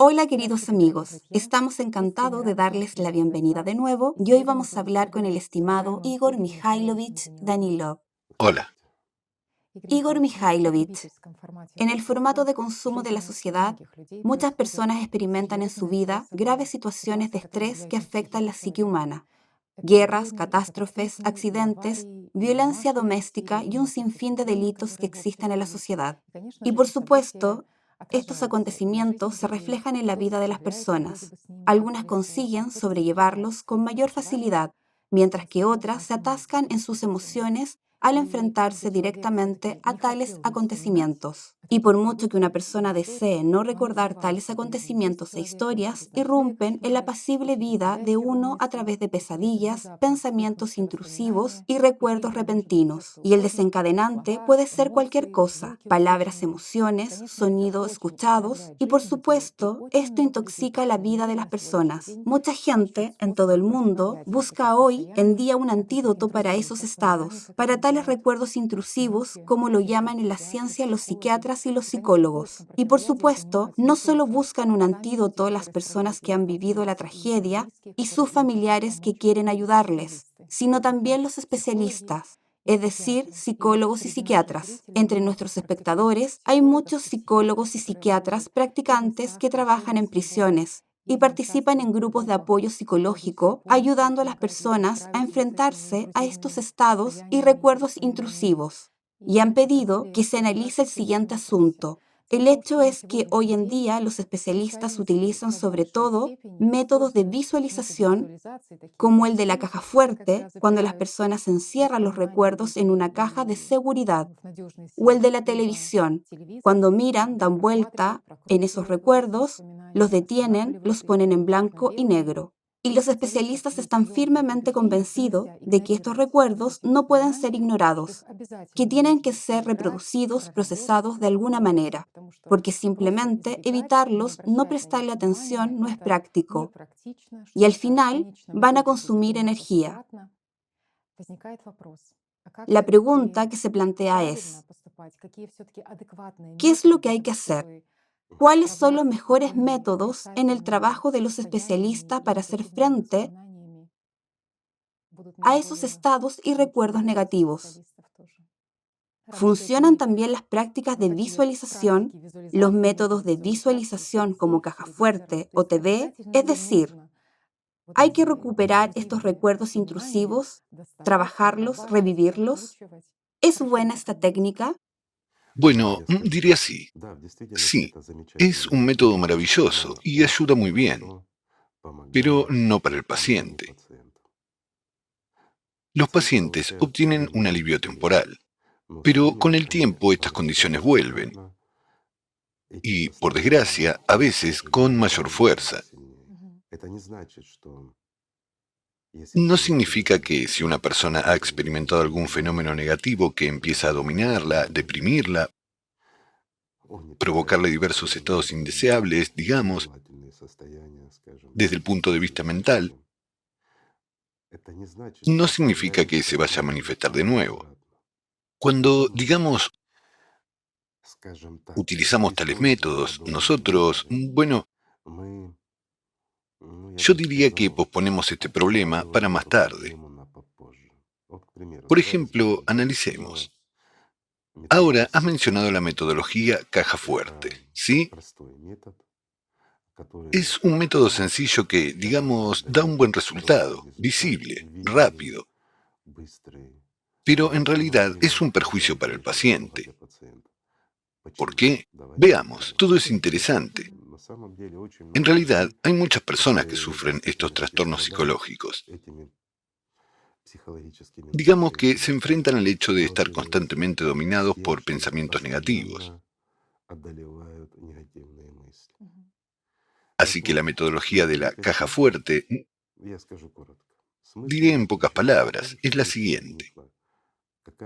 Hola queridos amigos, estamos encantados de darles la bienvenida de nuevo y hoy vamos a hablar con el estimado Igor Mikhailovich Danilov. Hola. Igor Mikhailovich, en el formato de consumo de la sociedad, muchas personas experimentan en su vida graves situaciones de estrés que afectan la psique humana. Guerras, catástrofes, accidentes, violencia doméstica y un sinfín de delitos que existen en la sociedad. Y por supuesto, estos acontecimientos se reflejan en la vida de las personas. Algunas consiguen sobrellevarlos con mayor facilidad, mientras que otras se atascan en sus emociones al enfrentarse directamente a tales acontecimientos. Y por mucho que una persona desee no recordar tales acontecimientos e historias, irrumpen en la apacible vida de uno a través de pesadillas, pensamientos intrusivos y recuerdos repentinos. Y el desencadenante puede ser cualquier cosa: palabras, emociones, sonidos escuchados, y por supuesto, esto intoxica la vida de las personas. Mucha gente en todo el mundo busca hoy en día un antídoto para esos estados, para tales recuerdos intrusivos, como lo llaman en la ciencia los psiquiatras y los psicólogos. Y por supuesto, no solo buscan un antídoto las personas que han vivido la tragedia y sus familiares que quieren ayudarles, sino también los especialistas, es decir, psicólogos y psiquiatras. Entre nuestros espectadores hay muchos psicólogos y psiquiatras practicantes que trabajan en prisiones y participan en grupos de apoyo psicológico, ayudando a las personas a enfrentarse a estos estados y recuerdos intrusivos. Y han pedido que se analice el siguiente asunto: el hecho es que hoy en día los especialistas utilizan sobre todo métodos de visualización, como el de la caja fuerte, cuando las personas encierran los recuerdos en una caja de seguridad, o el de la televisión, cuando miran, dan vuelta en esos recuerdos, los detienen, los ponen en blanco y negro. Y los especialistas están firmemente convencidos de que estos recuerdos no pueden ser ignorados, que tienen que ser reproducidos, procesados de alguna manera, porque simplemente evitarlos, no prestarle atención, no es práctico. Y al final van a consumir energía. La pregunta que se plantea es: ¿qué es lo que hay que hacer? ¿Cuáles son los mejores métodos en el trabajo de los especialistas para hacer frente a esos estados y recuerdos negativos? ¿Funcionan también las prácticas de visualización, los métodos de visualización como caja fuerte o TV? Es decir, ¿hay que recuperar estos recuerdos intrusivos, trabajarlos, revivirlos? ¿Es buena esta técnica? Bueno, diría sí. Sí, es un método maravilloso y ayuda muy bien, pero no para el paciente. Los pacientes obtienen un alivio temporal, pero con el tiempo estas condiciones vuelven y, por desgracia, a veces con mayor fuerza. No significa que si una persona ha experimentado algún fenómeno negativo que empieza a dominarla, deprimirla, provocarle diversos estados indeseables, digamos, desde el punto de vista mental, no significa que se vaya a manifestar de nuevo. Cuando, digamos, utilizamos tales métodos, nosotros, bueno, yo diría que posponemos este problema para más tarde. Por ejemplo, analicemos. Ahora has mencionado la metodología caja fuerte, ¿sí? Es un método sencillo que, digamos, da un buen resultado, visible, rápido, pero en realidad es un perjuicio para el paciente. ¿Por qué? Veamos, todo es interesante. En realidad, hay muchas personas que sufren estos trastornos psicológicos. Digamos que se enfrentan al hecho de estar constantemente dominados por pensamientos negativos. Así que la metodología de la caja fuerte, diré en pocas palabras, es la siguiente.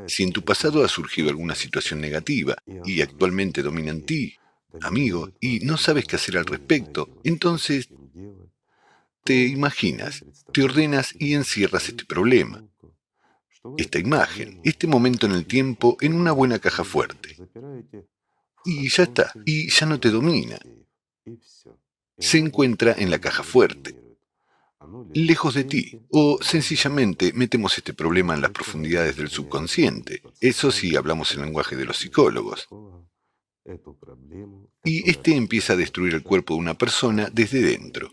Si en tu pasado ha surgido alguna situación negativa y actualmente domina en ti, amigo, y no sabes qué hacer al respecto, entonces te imaginas, te ordenas y encierras este problema, esta imagen, este momento en el tiempo en una buena caja fuerte. Y ya está, y ya no te domina. se encuentra en la caja fuerte, lejos de ti, o sencillamente metemos este problema en las profundidades del subconsciente. Eso sí hablamos el lenguaje de los psicólogos. Y este empieza a destruir el cuerpo de una persona desde dentro.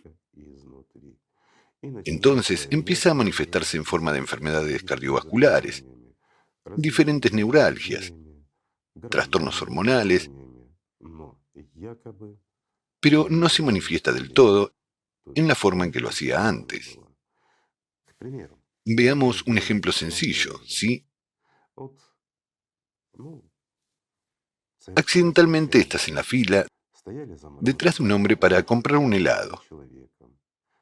Entonces empieza a manifestarse en forma de enfermedades cardiovasculares, diferentes neuralgias, trastornos hormonales, pero no se manifiesta del todo en la forma en que lo hacía antes. Veamos un ejemplo sencillo, ¿sí? Accidentalmente estás en la fila detrás de un hombre para comprar un helado.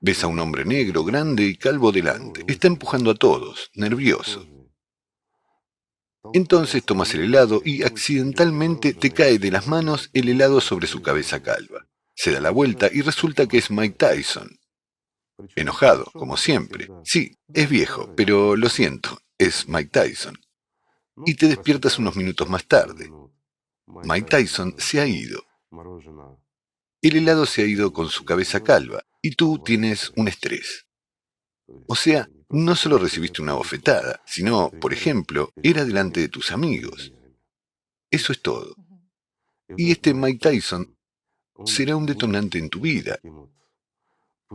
Ves a un hombre negro, grande y calvo delante. Está empujando a todos, nervioso. Entonces tomas el helado y accidentalmente te cae de las manos el helado sobre su cabeza calva. Se da la vuelta y resulta que es Mike Tyson. Enojado, como siempre. Sí, es viejo, pero lo siento, es Mike Tyson. Y te despiertas unos minutos más tarde. Mike Tyson se ha ido. El helado se ha ido con su cabeza calva y tú tienes un estrés. O sea, no solo recibiste una bofetada, sino, por ejemplo, era delante de tus amigos. Eso es todo. Y este Mike Tyson será un detonante en tu vida,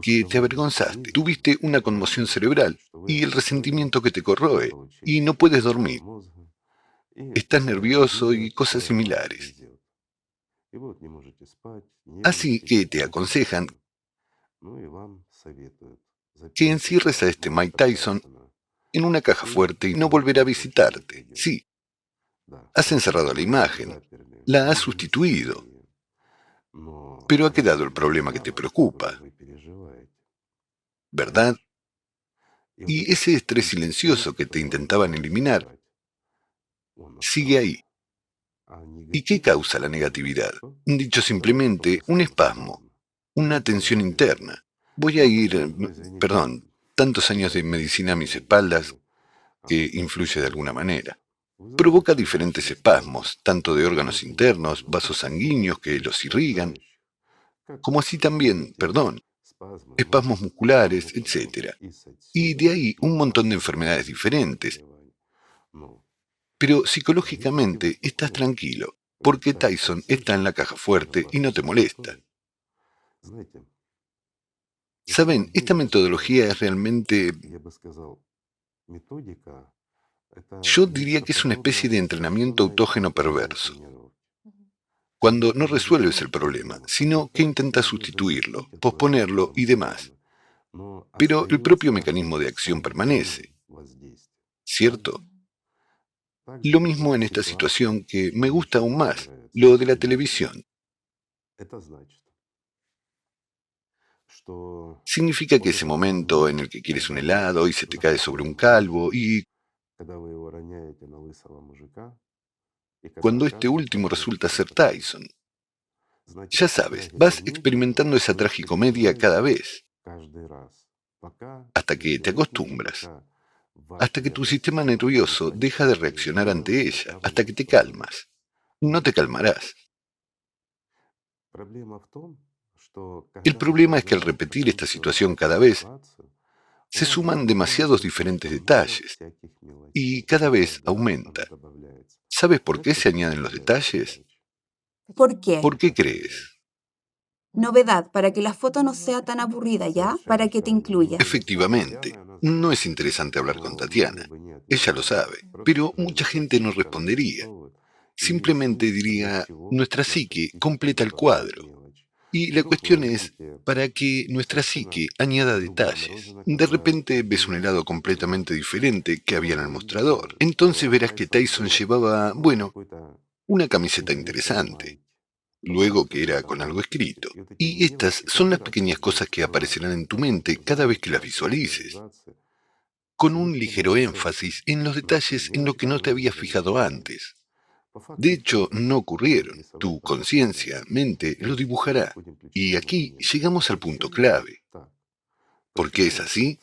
que te avergonzaste, tuviste una conmoción cerebral y el resentimiento que te corroe, y no puedes dormir, estás nervioso y cosas similares. Así que te aconsejan que encierres a este Mike Tyson en una caja fuerte y no volverá a visitarte. Sí, has encerrado la imagen, la has sustituido, pero ha quedado el problema que te preocupa, ¿verdad? Y ese estrés silencioso que te intentaban eliminar sigue ahí. ¿Y qué causa la negatividad? Dicho simplemente, un espasmo, una tensión interna. Voy a ir, perdón, tantos años de medicina a mis espaldas que influye de alguna manera. Provoca diferentes espasmos, tanto de órganos internos, vasos sanguíneos que los irrigan, como así también, perdón, espasmos musculares, etc. Y de ahí un montón de enfermedades diferentes. Pero psicológicamente estás tranquilo, porque Tyson está en la caja fuerte y no te molesta. Saben, esta metodología es realmente, yo diría que es una especie de entrenamiento autógeno perverso. Cuando no resuelves el problema, sino que intentas sustituirlo, posponerlo y demás. Pero el propio mecanismo de acción permanece, ¿cierto? Lo mismo en esta situación que me gusta aún más, lo de la televisión. Significa que ese momento en el que quieres un helado y se te cae sobre un calvo y cuando este último resulta ser Tyson. Ya sabes, vas experimentando esa tragicomedia cada vez, hasta que te acostumbras, hasta que tu sistema nervioso deja de reaccionar ante ella, hasta que te calmas. No te calmarás. El problema es que al repetir esta situación cada vez, se suman demasiados diferentes detalles y cada vez aumenta. ¿Sabes por qué se añaden los detalles? ¿Por qué? ¿Por qué crees? Novedad, para que la foto no sea tan aburrida, ¿ya? Para que te incluya. Efectivamente, no es interesante hablar con Tatiana. Ella lo sabe, pero mucha gente no respondería. Simplemente diría, nuestra psique completa el cuadro. Y la cuestión es, para que nuestra psique añada detalles. De repente ves un helado completamente diferente que había en el mostrador. Entonces verás que Tyson llevaba, bueno, una camiseta interesante. Luego que era con algo escrito. Y estas son las pequeñas cosas que aparecerán en tu mente cada vez que las visualices, con un ligero énfasis en los detalles en lo que no te habías fijado antes. De hecho, no ocurrieron. Tu conciencia, mente, lo dibujará. Y aquí llegamos al punto clave. ¿Por qué es así?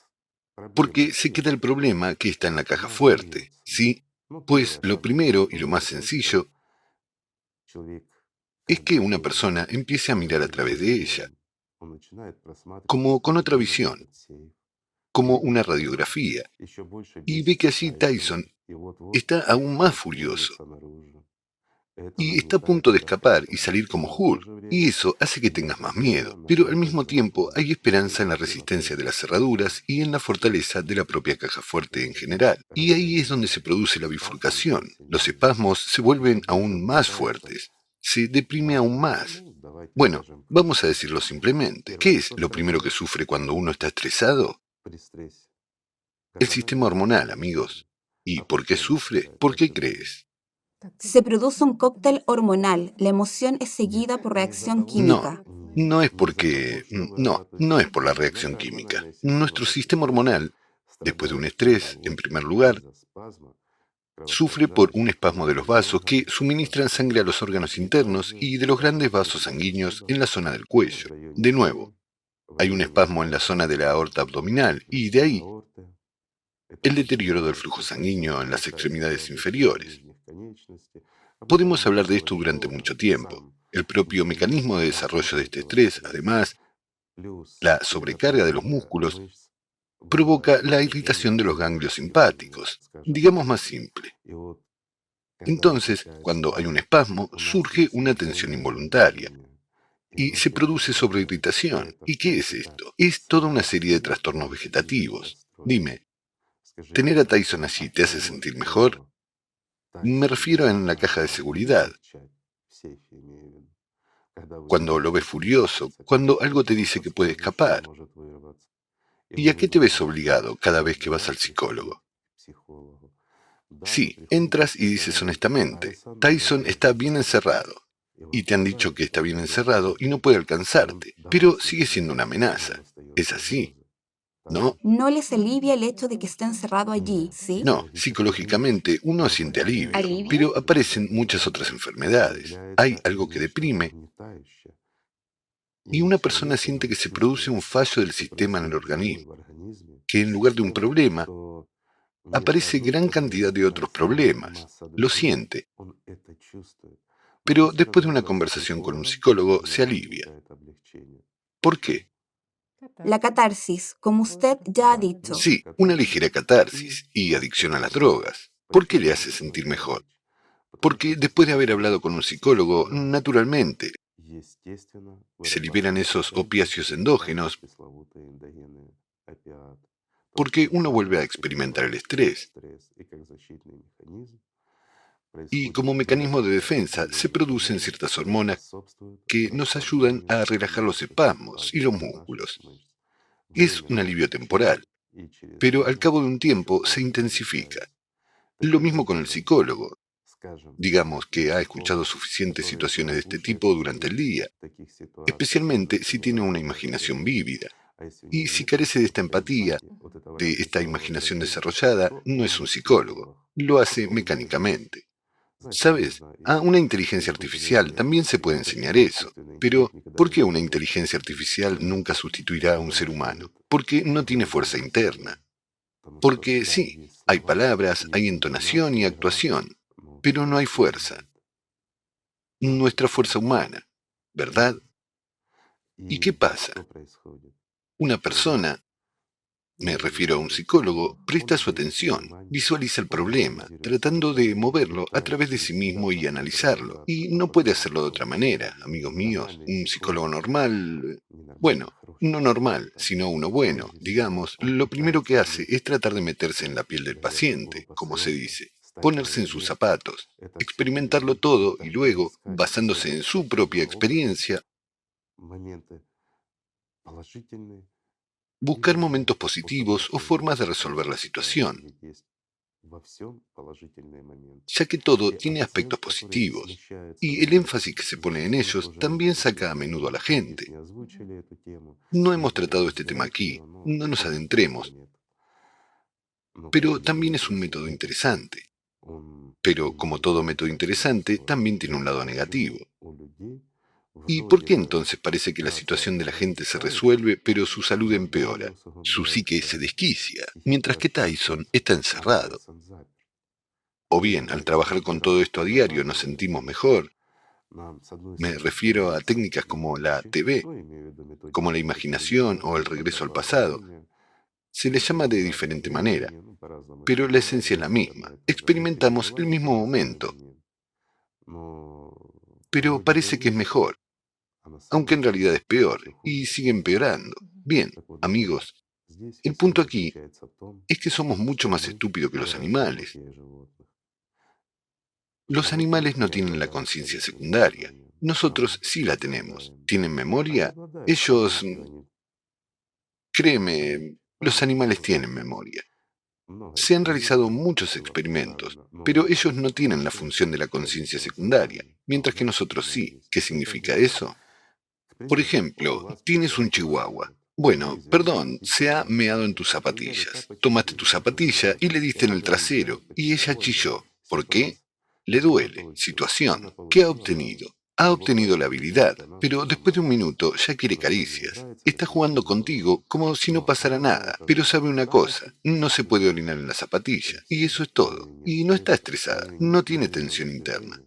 Porque se queda el problema que está en la caja fuerte, ¿sí? Pues lo primero y lo más sencillo es que una persona empiece a mirar a través de ella. como con otra visión, como una radiografía, y ve que allí Tyson está aún más furioso y está a punto de escapar y salir como Hulk, y eso hace que tengas más miedo, pero al mismo tiempo hay esperanza en la resistencia de las cerraduras y en la fortaleza de la propia caja fuerte en general. Y ahí es donde se produce la bifurcación. Los espasmos se vuelven aún más fuertes, se deprime aún más. Bueno, vamos a decirlo simplemente. ¿Qué es lo primero que sufre cuando uno está estresado? El sistema hormonal, amigos. ¿Y por qué sufre? ¿Por qué crees? Se produce un cóctel hormonal. La emoción es seguida por reacción No, química. no es porque... no es por la reacción química. Nuestro sistema hormonal, después de un estrés, en primer lugar, sufre por un espasmo de los vasos que suministran sangre a los órganos internos y de los grandes vasos sanguíneos en la zona del cuello. De nuevo, hay un espasmo en la zona de la aorta abdominal y de ahí el deterioro del flujo sanguíneo en las extremidades inferiores. Podemos hablar de esto durante mucho tiempo. El propio mecanismo de desarrollo de este estrés, además, la sobrecarga de los músculos, provoca la irritación de los ganglios simpáticos, digamos más simple. Entonces, cuando hay un espasmo, surge una tensión involuntaria y se produce sobreirritación. ¿Y qué es esto? Es toda una serie de trastornos vegetativos. Dime, ¿tener a Tyson allí te hace sentir mejor? Me refiero en la caja de seguridad. Cuando lo ves furioso, cuando algo te dice que puede escapar. ¿Y a qué te ves obligado cada vez que vas al psicólogo? Sí, entras y dices honestamente, Tyson está bien encerrado. Y te han dicho que está bien encerrado y no puede alcanzarte, pero sigue siendo una amenaza. Es así, ¿no? No les alivia el hecho de que esté encerrado allí, ¿sí? No, psicológicamente uno siente alivio, ¿Alivio? pero aparecen muchas otras enfermedades. Hay algo que deprime y una persona siente que se produce un fallo del sistema en el organismo, que en lugar de un problema, aparece gran cantidad de otros problemas. Lo siente, pero después de una conversación con un psicólogo se alivia. ¿Por qué? La catarsis, como usted ya ha dicho. Sí, una ligera catarsis y adicción a las drogas. ¿Por qué le hace sentir mejor? Porque después de haber hablado con un psicólogo, naturalmente, se liberan esos opiáceos endógenos porque uno vuelve a experimentar el estrés. Y como mecanismo de defensa se producen ciertas hormonas que nos ayudan a relajar los espasmos y los músculos. Es un alivio temporal, pero al cabo de un tiempo se intensifica. Lo mismo con el psicólogo. Digamos que ha escuchado suficientes situaciones de este tipo durante el día, especialmente si tiene una imaginación vívida. Y si carece de esta empatía, de esta imaginación desarrollada, no es un psicólogo, lo hace mecánicamente. ¿Sabes? A una inteligencia artificial también se puede enseñar eso. Pero, ¿por qué una inteligencia artificial nunca sustituirá a un ser humano? Porque no tiene fuerza interna. Porque sí, hay palabras, hay entonación y actuación, pero no hay fuerza. Nuestra fuerza humana, ¿verdad? ¿Y qué pasa? Una persona, me refiero a un psicólogo, presta su atención, visualiza el problema, tratando de moverlo a través de sí mismo y analizarlo. Y no puede hacerlo de otra manera, amigos míos. Un psicólogo normal, bueno, no normal, sino uno bueno, digamos, lo primero que hace es tratar de meterse en la piel del paciente, como se dice, ponerse en sus zapatos, experimentarlo todo y luego, basándose en su propia experiencia, buscar momentos positivos o formas de resolver la situación, ya que todo tiene aspectos positivos, y el énfasis que se pone en ellos también saca a menudo a la gente. No hemos tratado este tema aquí, no nos adentremos, pero también es un método interesante. Pero como todo método interesante, también tiene un lado negativo. ¿Y por qué entonces parece que la situación de la gente se resuelve, pero su salud empeora? Su psique se desquicia, mientras que Tyson está encerrado. O bien, al trabajar con todo esto a diario nos sentimos mejor, Me refiero a técnicas como la TV, como la imaginación o el regreso al pasado. Se les llama de diferente manera, pero la esencia es la misma. Experimentamos el mismo momento, pero parece que es mejor, aunque en realidad es peor, y sigue empeorando. Bien, amigos, el punto aquí es que somos mucho más estúpidos que los animales. Los animales no tienen la conciencia secundaria. Nosotros sí la tenemos. ¿Tienen memoria? Ellos, créeme, los animales tienen memoria. Se han realizado muchos experimentos, pero ellos no tienen la función de la conciencia secundaria, mientras que nosotros sí. ¿Qué significa eso? Por ejemplo, tienes un chihuahua. Bueno, perdón, se ha meado en tus zapatillas. Tomaste tu zapatilla y le diste en el trasero, y ella chilló. ¿Por qué? Le duele. Situación. ¿Qué ha obtenido? Ha obtenido la habilidad, pero después de un minuto ya quiere caricias. Está jugando contigo como si no pasara nada, pero sabe una cosa, no se puede orinar en la zapatilla, y eso es todo. Y no está estresada, no tiene tensión interna.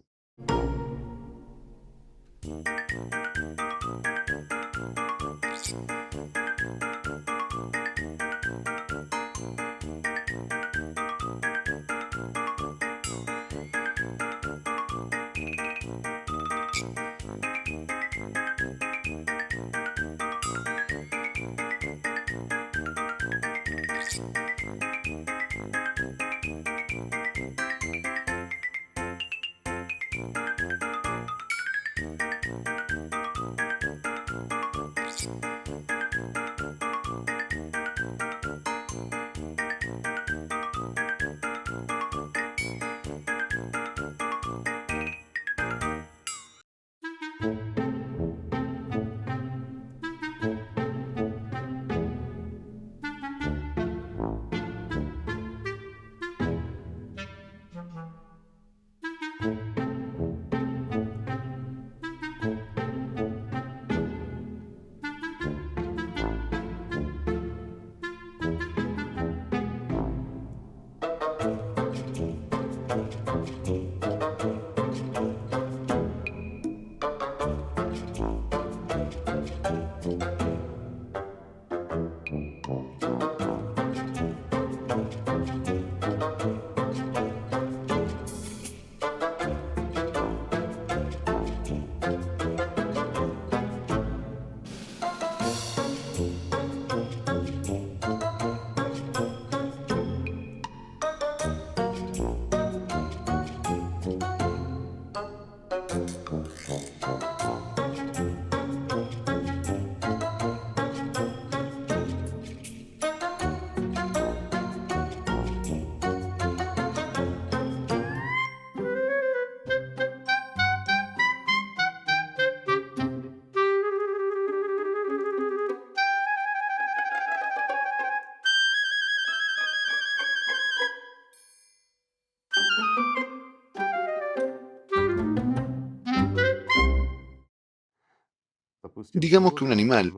Digamos que un animal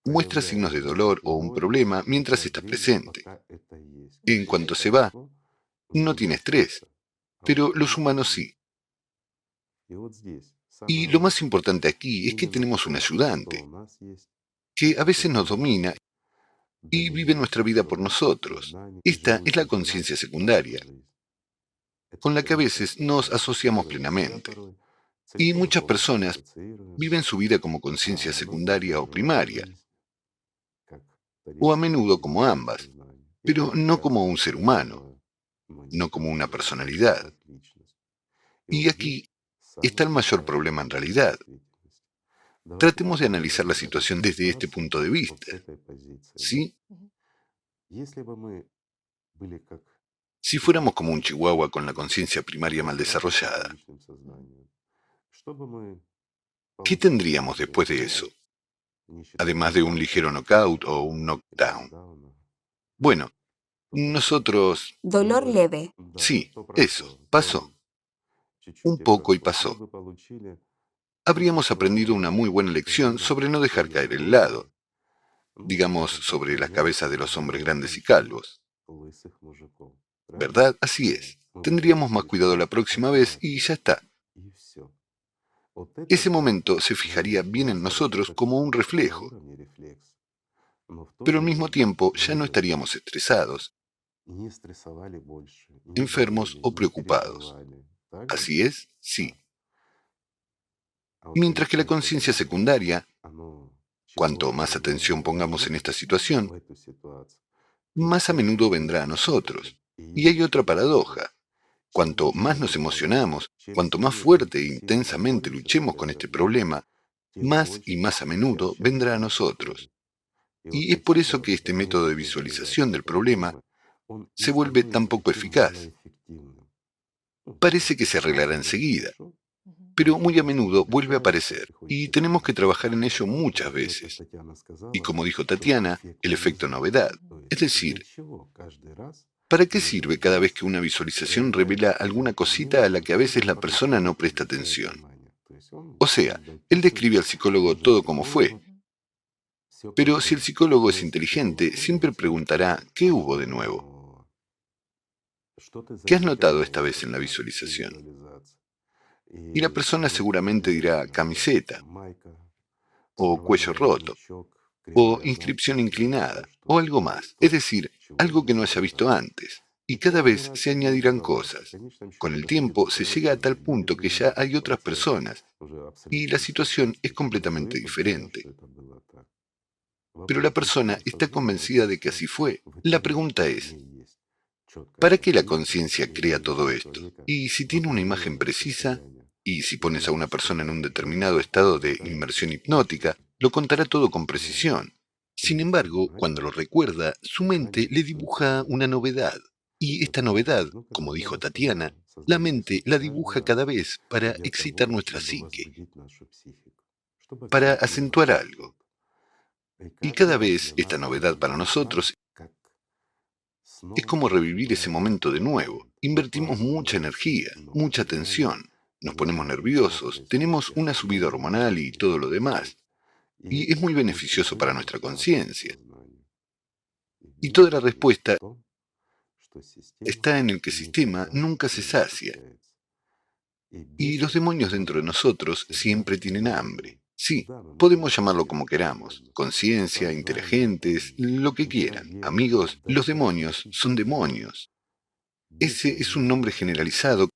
muestra signos de dolor o un problema mientras está presente. En cuanto se va, no tiene estrés, pero los humanos sí. Y lo más importante aquí es que tenemos un ayudante, que a veces nos domina y vive nuestra vida por nosotros. Esta es la conciencia secundaria, con la que a veces nos asociamos plenamente. Y muchas personas viven su vida como conciencia secundaria o primaria, o a menudo como ambas, pero no como un ser humano, no como una personalidad. Y aquí está el mayor problema en realidad. Tratemos de analizar la situación desde este punto de vista. ¿Sí? Si fuéramos como un chihuahua con la conciencia primaria mal desarrollada, ¿qué tendríamos después de eso? Además de un ligero knockout o un knockdown. Bueno, nosotros, Dolor leve. sí, eso, pasó. Un poco y pasó. Habríamos aprendido una muy buena lección sobre no dejar caer el helado, digamos sobre las cabezas de los hombres grandes y calvos. ¿Verdad? Así es. Tendríamos más cuidado la próxima vez y ya está. Ese momento se fijaría bien en nosotros como un reflejo, pero al mismo tiempo ya no estaríamos estresados, enfermos o preocupados. ¿Así es? Sí. Mientras que la conciencia secundaria, cuanto más atención pongamos en esta situación, más a menudo vendrá a nosotros. Y hay otra paradoja. Cuanto más nos emocionamos, cuanto más fuerte e intensamente luchemos con este problema, más y más a menudo vendrá a nosotros. Y es por eso que este método de visualización del problema se vuelve tan poco eficaz. Parece que se arreglará enseguida, pero muy a menudo vuelve a aparecer, y tenemos que trabajar en ello muchas veces. Y como dijo Tatiana, el efecto novedad. Es decir, ¿para qué sirve cada vez que una visualización revela alguna cosita a la que a veces la persona no presta atención? O sea, él describe al psicólogo todo como fue, pero si el psicólogo es inteligente, siempre preguntará ¿qué hubo de nuevo? ¿Qué has notado esta vez en la visualización? Y la persona seguramente dirá camiseta, o cuello roto, o inscripción inclinada, o algo más, es decir, algo que no haya visto antes. Y cada vez se añadirán cosas. Con el tiempo se llega a tal punto que ya hay otras personas, y la situación es completamente diferente. Pero la persona está convencida de que así fue. La pregunta es, ¿para qué la conciencia crea todo esto? Y si tiene una imagen precisa, y si pones a una persona en un determinado estado de inmersión hipnótica, lo contará todo con precisión. Sin embargo, cuando lo recuerda, su mente le dibuja una novedad. Y esta novedad, como dijo Tatiana, la mente la dibuja cada vez para excitar nuestra psique, para acentuar algo. Y cada vez esta novedad para nosotros es como revivir ese momento de nuevo. Invertimos mucha energía, mucha atención, nos ponemos nerviosos, tenemos una subida hormonal y todo lo demás. Y es muy beneficioso para nuestra conciencia. Y toda la respuesta está en el que el sistema nunca se sacia. Y los demonios dentro de nosotros siempre tienen hambre. Sí, podemos llamarlo como queramos, conciencia, inteligentes, lo que quieran. Amigos, los demonios son demonios. Ese es un nombre generalizado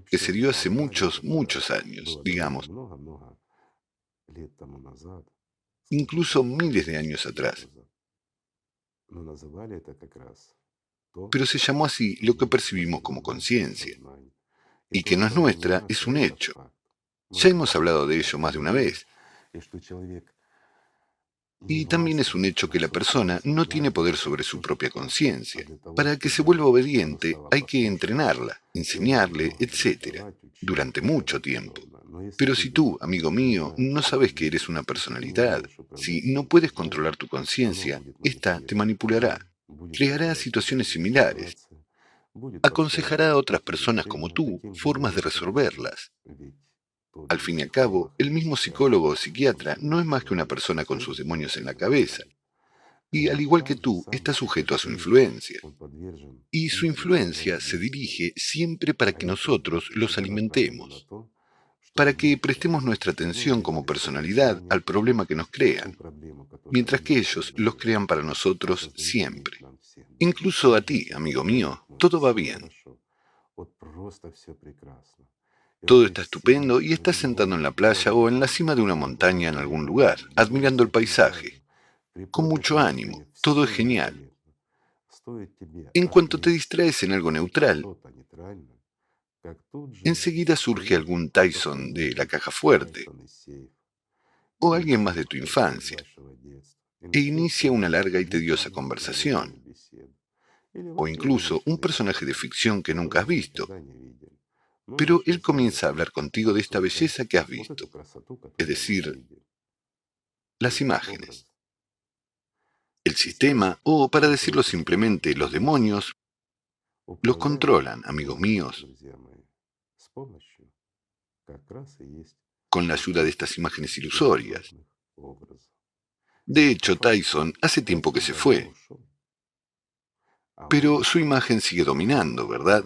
que se dio hace muchos, muchos años, digamos, incluso miles de años atrás. Pero se llamó así lo que percibimos como conciencia. Y que no es nuestra es un hecho. Ya hemos hablado de ello más de una vez. Y también es un hecho que la persona no tiene poder sobre su propia conciencia. Para que se vuelva obediente hay que entrenarla, enseñarle, etc., durante mucho tiempo. Pero si tú, amigo mío, no sabes que eres una personalidad, si no puedes controlar tu conciencia, ésta te manipulará, creará situaciones similares, aconsejará a otras personas como tú formas de resolverlas. Al fin y al cabo, el mismo psicólogo o psiquiatra no es más que una persona con sus demonios en la cabeza, y al igual que tú, está sujeto a su influencia. Y su influencia se dirige siempre para que nosotros los alimentemos, para que prestemos nuestra atención como personalidad al problema que nos crean, mientras que ellos los crean para nosotros siempre. Incluso a ti, amigo mío, todo va bien. Todo está estupendo y estás sentado en la playa o en la cima de una montaña en algún lugar, admirando el paisaje, con mucho ánimo, todo es genial. En cuanto te distraes en algo neutral, enseguida surge algún Tyson de la caja fuerte o alguien más de tu infancia e inicia una larga y tediosa conversación, o incluso un personaje de ficción que nunca has visto, pero él comienza a hablar contigo de esta belleza que has visto, es decir, las imágenes. El sistema, o para decirlo simplemente, los demonios, los controlan, amigos míos, con la ayuda de estas imágenes ilusorias. De hecho, Tyson hace tiempo que se fue, pero su imagen sigue dominando, ¿verdad?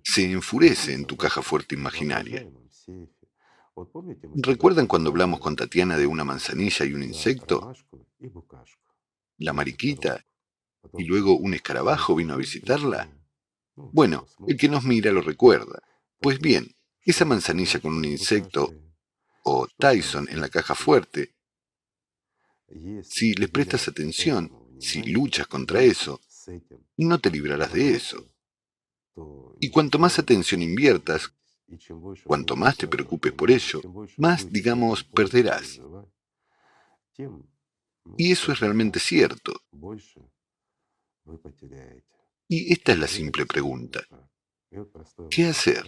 se enfurece en tu caja fuerte imaginaria. ¿Recuerdan cuando hablamos con Tatiana de una manzanilla y un insecto? La mariquita, y luego un escarabajo vino a visitarla. Bueno, el que nos mira lo recuerda. Pues bien, esa manzanilla con un insecto o Tyson en la caja fuerte, si les prestas atención, si luchas contra eso, no te librarás de eso. Y cuanto más atención inviertas, cuanto más te preocupes por ello, más, digamos, perderás. Y eso es realmente cierto. Y esta es la simple pregunta. ¿Qué hacer?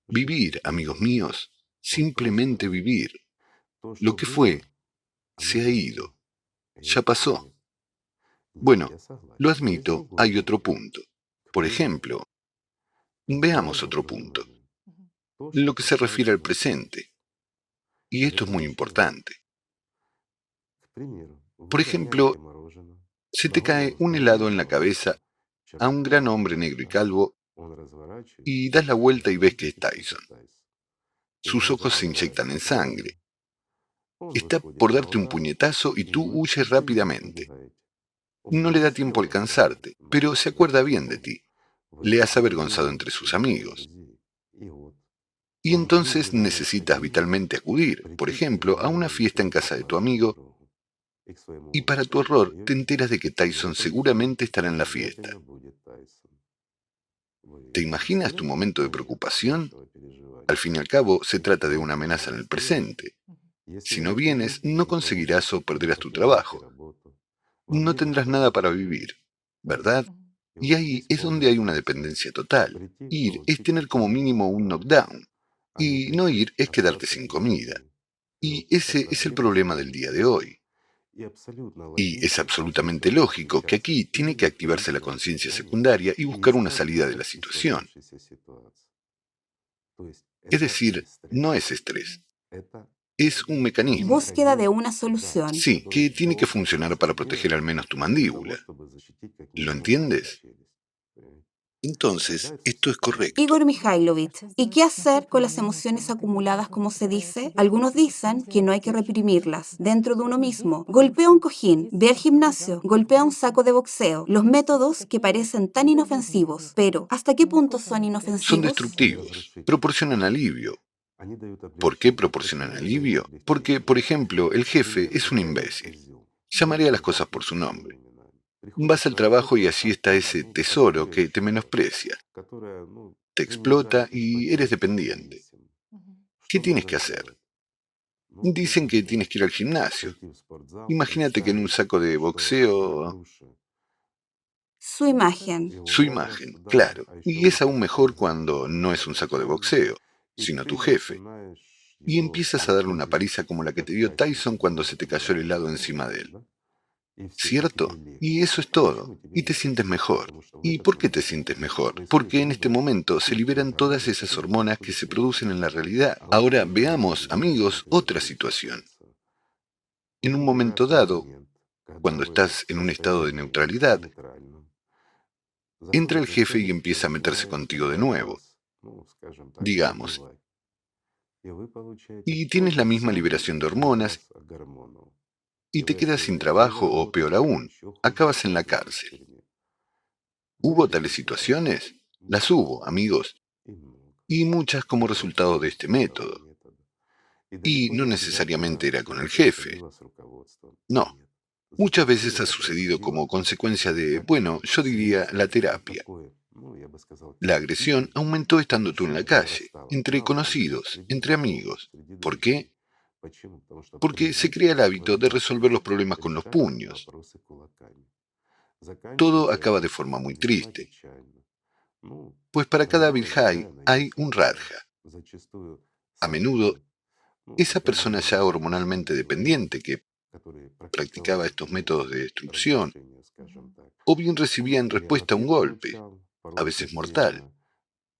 Vivir, amigos míos, simplemente vivir. Lo que fue, se ha ido, ya pasó. Bueno, lo admito, hay otro punto. Por ejemplo, veamos otro punto, lo que se refiere al presente. Y esto es muy importante. Por ejemplo, se te cae un helado en la cabeza a un gran hombre negro y calvo y das la vuelta y ves que es Tyson. Sus ojos se inyectan en sangre. Está por darte un puñetazo y tú huyes rápidamente. No le da tiempo a alcanzarte, pero se acuerda bien de ti. Le has avergonzado entre sus amigos. Y entonces necesitas vitalmente acudir, por ejemplo, a una fiesta en casa de tu amigo, y para tu horror te enteras de que Tyson seguramente estará en la fiesta. ¿Te imaginas tu momento de preocupación? Al fin y al cabo, se trata de una amenaza en el presente. Si no vienes, no conseguirás o perderás tu trabajo. No tendrás nada para vivir, ¿verdad? Y ahí es donde hay una dependencia total. Ir es tener como mínimo un knockdown. Y no ir es quedarte sin comida. Y ese es el problema del día de hoy. Y es absolutamente lógico que aquí tiene que activarse la conciencia secundaria y buscar una salida de la situación. Es decir, no es estrés, es un mecanismo. Búsqueda de una solución. Sí, que tiene que funcionar para proteger al menos tu mandíbula. ¿Lo entiendes? Entonces, esto es correcto. Igor Mikhailovich, ¿y qué hacer con las emociones acumuladas, como se dice? Algunos dicen que no hay que reprimirlas dentro de uno mismo. Golpea un cojín, ve al gimnasio, golpea un saco de boxeo. Los métodos que parecen tan inofensivos, pero ¿hasta qué punto son Son inofensivos? destructivos, proporcionan alivio. ¿Por qué proporcionan alivio? Porque, por ejemplo, el jefe es un imbécil. Llamaré a las cosas por su nombre. Vas al trabajo y allí está ese tesoro que te menosprecia, te explota y eres dependiente. ¿Qué tienes que hacer? Dicen que tienes que ir al gimnasio. Imagínate que en un saco de boxeo, Su imagen. su imagen, claro. Y es aún mejor cuando no es un saco de boxeo, sino tu jefe. Y empiezas a darle una paliza como la que te dio Tyson cuando se te cayó el helado encima de él. ¿Cierto? Y eso es todo. Y te sientes mejor. ¿Y por qué te sientes mejor? Porque en este momento se liberan todas esas hormonas que se producen en la realidad. Ahora veamos, amigos, otra situación. En un momento dado, cuando estás en un estado de neutralidad, entra el jefe y empieza a meterse contigo de nuevo, digamos, y tienes la misma liberación de hormonas y te quedas sin trabajo o peor aún, acabas en la cárcel. ¿Hubo tales situaciones? Las hubo, amigos, y muchas como resultado de este método. Y no necesariamente era con el jefe. No, muchas veces ha sucedido como consecuencia de, bueno, yo diría la terapia. La agresión aumentó estando tú en la calle, entre conocidos, entre amigos. ¿Por qué? Porque se crea el hábito de resolver los problemas con los puños. Todo acaba de forma muy triste, pues para cada Virjai hay un Radha. A menudo, esa persona ya hormonalmente dependiente que practicaba estos métodos de destrucción, o bien recibía en respuesta un golpe, a veces mortal,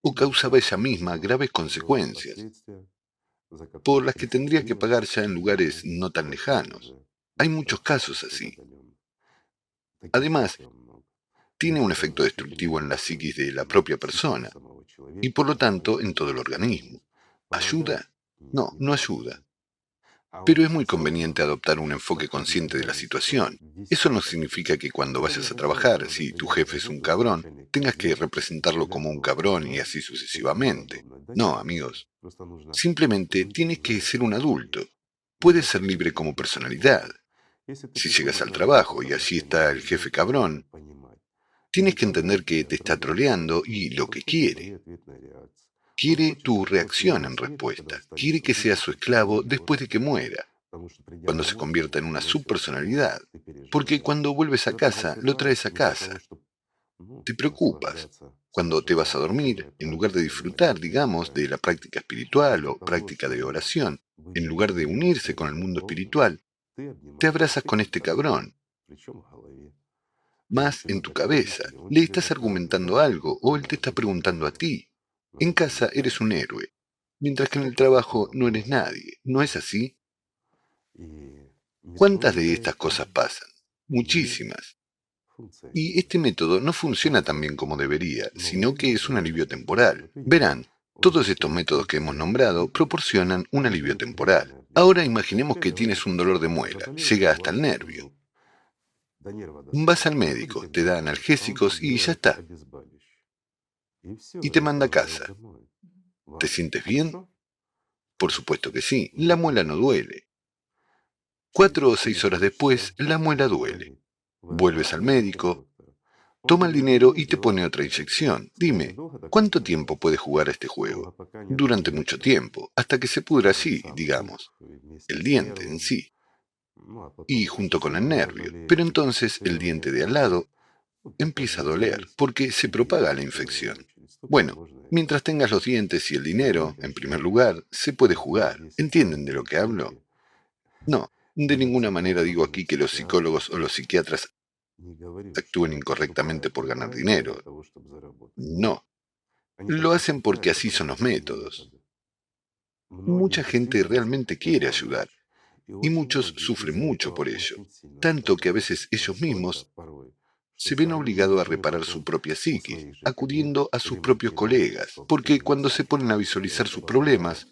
o causaba ella misma graves consecuencias, por las que tendría que pagar ya en lugares no tan lejanos. Hay muchos casos así. Además, tiene un efecto destructivo en la psiquis de la propia persona y por lo tanto en todo el organismo. ¿Ayuda? No, no ayuda. Pero es muy conveniente adoptar un enfoque consciente de la situación. Eso no significa que cuando vayas a trabajar, si tu jefe es un cabrón, tengas que representarlo como un cabrón y así sucesivamente. No, amigos. Simplemente tienes que ser un adulto. Puedes ser libre como personalidad. Si llegas al trabajo y allí está el jefe cabrón, tienes que entender que te está troleando y lo que quiere. Quiere tu reacción en respuesta. Quiere que seas su esclavo después de que muera, cuando se convierta en una subpersonalidad. Porque cuando vuelves a casa, lo traes a casa. Te preocupas. Cuando te vas a dormir, en lugar de disfrutar, digamos, de la práctica espiritual o práctica de oración, en lugar de unirse con el mundo espiritual, te abrazas con este cabrón, más en tu cabeza. Le estás argumentando algo o él te está preguntando a ti. En casa eres un héroe, mientras que en el trabajo no eres nadie. ¿No es así? ¿Cuántas de estas cosas pasan? Muchísimas. Y este método no funciona tan bien como debería, sino que es un alivio temporal. Verán, todos estos métodos que hemos nombrado proporcionan un alivio temporal. Ahora imaginemos que tienes un dolor de muela, llega hasta el nervio. Vas al médico, te da analgésicos y ya está. Y te manda a casa. ¿Te sientes bien? Por supuesto que sí, la muela no duele. 4 o 6 horas después, la muela duele. Vuelves al médico, toma el dinero y te pone otra inyección. Dime, ¿cuánto tiempo puedes jugar a este juego? Durante mucho tiempo, hasta que se pudra así, digamos, el diente en sí, y junto con el nervio. Pero entonces el diente de al lado empieza a doler, porque se propaga la infección. Bueno, mientras tengas los dientes y el dinero, en primer lugar, se puede jugar. ¿Entienden de lo que hablo? No, de ninguna manera digo aquí que los psicólogos o los psiquiatras actúen incorrectamente por ganar dinero. No, lo hacen porque así son los métodos. Mucha gente realmente quiere ayudar y muchos sufren mucho por ello, tanto que a veces ellos mismos se ven obligados a reparar su propia psiquis, acudiendo a sus propios colegas, porque cuando se ponen a visualizar sus problemas,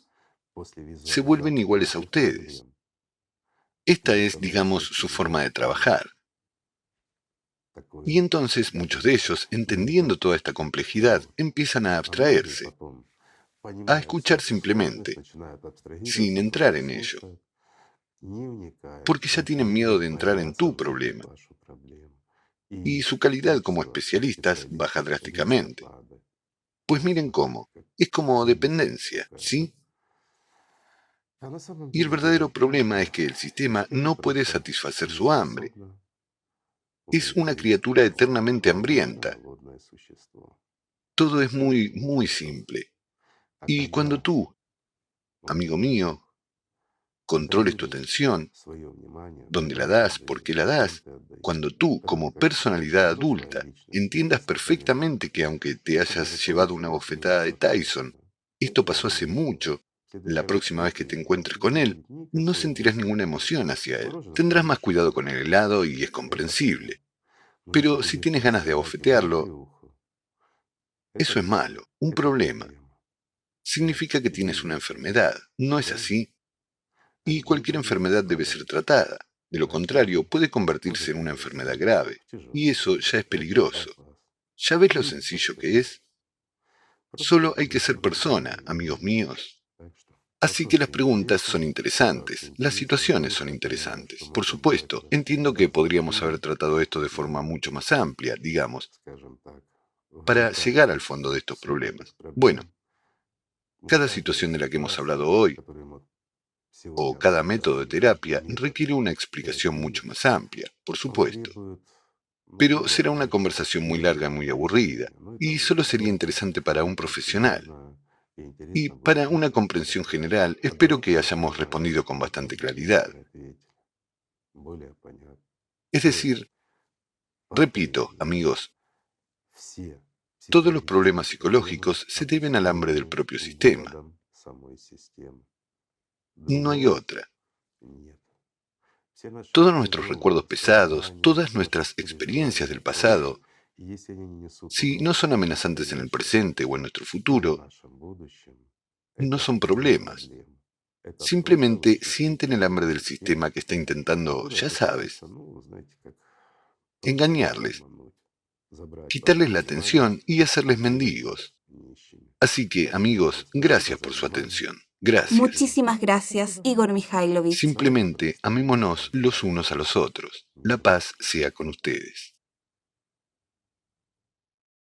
se vuelven iguales a ustedes. Esta es, digamos, su forma de trabajar. Y entonces muchos de ellos, entendiendo toda esta complejidad, empiezan a abstraerse, a escuchar simplemente, sin entrar en ello, porque ya tienen miedo de entrar en tu problema, y su calidad como especialistas baja drásticamente. Pues miren cómo, es como dependencia, ¿sí? Y el verdadero problema es que el sistema no puede satisfacer su hambre. Es una criatura eternamente hambrienta. Todo es muy, muy simple. Y cuando tú, amigo mío, controles tu atención, dónde la das, por qué la das, cuando tú, como personalidad adulta, entiendas perfectamente que aunque te hayas llevado una bofetada de Tyson, esto pasó hace mucho, la próxima vez que te encuentres con él, no sentirás ninguna emoción hacia él. Tendrás más cuidado con el helado y es comprensible. Pero si tienes ganas de abofetearlo, eso es malo, un problema. Significa que tienes una enfermedad, ¿no es así? Y cualquier enfermedad debe ser tratada. De lo contrario, puede convertirse en una enfermedad grave. Y eso ya es peligroso. ¿Ya ves lo sencillo que es? Solo hay que ser persona, amigos míos. Así que las preguntas son interesantes, las situaciones son interesantes. Por supuesto, entiendo que podríamos haber tratado esto de forma mucho más amplia, digamos, para llegar al fondo de estos problemas. Bueno, cada situación de la que hemos hablado hoy, o cada método de terapia, requiere una explicación mucho más amplia, por supuesto. Pero será una conversación muy larga y muy aburrida, y solo sería interesante para un profesional. Y para una comprensión general, espero que hayamos respondido con bastante claridad. Es decir, repito, amigos, todos los problemas psicológicos se deben al hambre del propio sistema. No hay otra. Todos nuestros recuerdos pesados, todas nuestras experiencias del pasado Si no son amenazantes en el presente o en nuestro futuro, no son problemas. Simplemente sienten el hambre del sistema que está intentando, ya sabes, engañarles, quitarles la atención y hacerles mendigos. Así que, amigos, gracias por su atención. Gracias. Muchísimas gracias, Igor Mikhailovich. Simplemente amémonos los unos a los otros. La paz sea con ustedes.